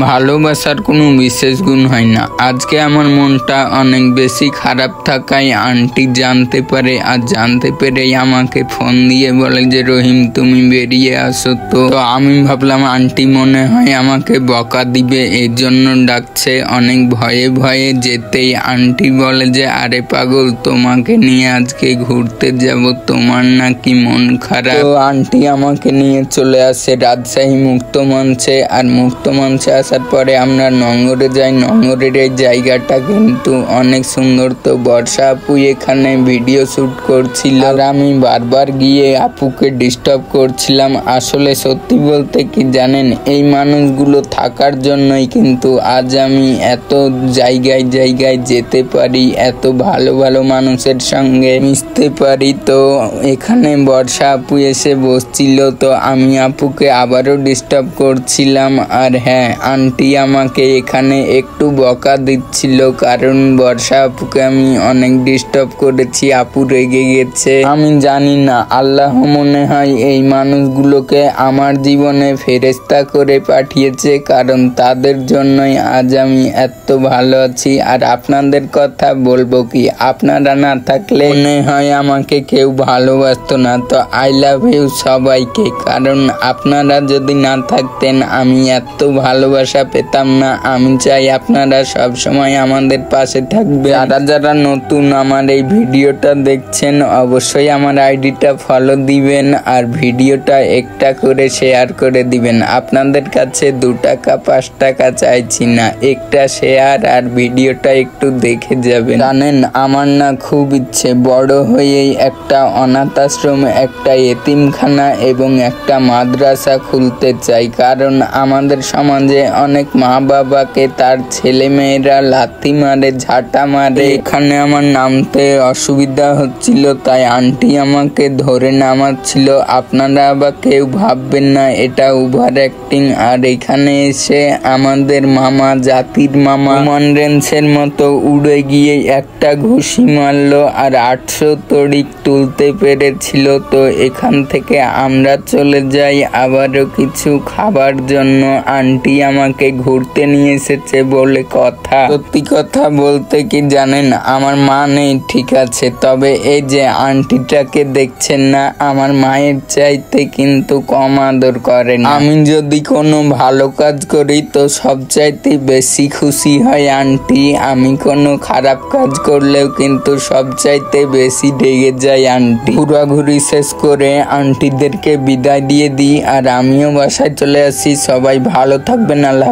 ভালোবাসার কোনো বিশেষ গুণ হয় না। আজকে আমার মনটা অনেক বেশি খারাপ থাকায় আন্টি জানতে পারে, আর জানতে পেরেই আমাকে ফোন দিয়ে বলে যে রহিম তুমি বেরিয়ে আসো। তো আমি ভাবলাম আন্টি মনে হয় আমাকে বকা দিবে, এই জন্য ডাকছে। অনেক ভয়ে ভয়ে যেতেই আন্টি বলে যে আরে পাগল, তোমাকে নিয়ে আজকে ঘুরতে যাব, তোমার নাকি মন খারাপ। তো আন্টি আমাকে নিয়ে চলে আসে রাজশাহী মুক্ত মঞ্চে। আর মুক্ত মঞ্চে আসার পরে আমরা নঙ্গরে যাই। নঙ্গরের এই জায়গাটা কিন্তু অনেক সুন্দর। তো বর্ষা আপু এখানে ভিডিও শুট করছিল, আর আমি বারবার গিয়ে আপুকে ডিস্টার্ব করছিলাম। আসলে সত্যি বলতে কি জানেন, এই মানুষগুলো থাকার জন্যই কিন্তু আজ আমি এত জায়গায় জায়গায় যেতে পারি, এত ভালো ভালো মানুষের সঙ্গে মিশতে পারি। তো এখানে বর্ষা আপু এসে বসছিল, তো আমি আপুকে আবারও ডিস্টার্ব করছিলাম। আর হ্যাঁ, আন্টি আমাকে এখানে একটু বকা দিচ্ছিল, কারণ বর্ষা আপুকে আমি অনেক ডিস্টার্ব করেছি। আপু রেগে গেছে। আমি জানি না, আল্লাহ মনে হয় এই মানুষগুলোকে আমার জীবনে ফেরেশতা করে পাঠিয়েছে, কারণ তাদের জন্যই আজ আমি এত ভালো আছি। আর আপনাদের কথা বলবো কি, আপনারা না থাকলে মনে হয় আমাকে কেউ ভালোবাসতো না। তো আই লাভ ইউ সবাইকে, কারণ আপনারা যদি না থাকতেন আমি এত ভালোবাসা পেতাম না। আমি চাই আপনারা সব সময় আমাদের পাশে থাকবে। যারা যারা নতুন আমার এই ভিডিওটা দেখছেন, অবশ্যই আমার আইডিটা ফলো দিবেন, আর ভিডিওটা একটা করে শেয়ার করে দিবেন। আপনাদের কাছে 2 টাকা 5 টাকা চাইছি না, একটা শেয়ার আর ভিডিওটা একটু দেখে যাবেন। জানেন, আমার না খুব ইচ্ছে বড় হয়েই একটা অনাথ আশ্রম, একটা এতিমখানা এবং একটা মাদ্রাসা খুলতে চাই। কারণ আমাদের সমাজে অনেক মা বাবাকে তার ছেলে মেয়েরা লাথি মারে, ঝাঁটা মারে। এখানে আমার নামতে অসুবিধা হচ্ছিল, তাই আন্টি আমাকে ধরে নামাচ্ছিল। আপনারা আবার কেউ ভাববেন না এটা ওভার অ্যাক্টিং। আর এখানে এসে আমাদের মামা, জাতির মামা রোমান রেন্সের মতো উড়ে গিয়ে একটা ঘুষি মারলো, আর 800 তড়িক তুলতে পেরেছিল। তো এখান থেকে আমরা চলে যাই আবারও কিছু খাবার জন্য। আন্টি আমাকে ঘুরতে নিয়ে এসেছে বলে কথা। সত্যি কথা বলতে কি জানেন, আমার মা নেই ঠিক আছে, তবে এই যে আন্টিটাকে দেখছেন না, আমার মায়ের চাইতে কিন্তু কম আদর করেন। আমি যদি কোনো ভালো কাজ করি তো সবচাইতে বেশি খুশি হয় আন্টি। আমি কোনো খারাপ কাজ করলেও কিন্তু সবচাইতে বেশি রেগে যায় আন্টি। ঘোরাঘুরি শেষ করে আন্টিদেরকে বিদায় দিয়ে দিই, আর আমিও বাসায় চলে আসি। সবাই ভালো থাকবেন। আল্লাহ।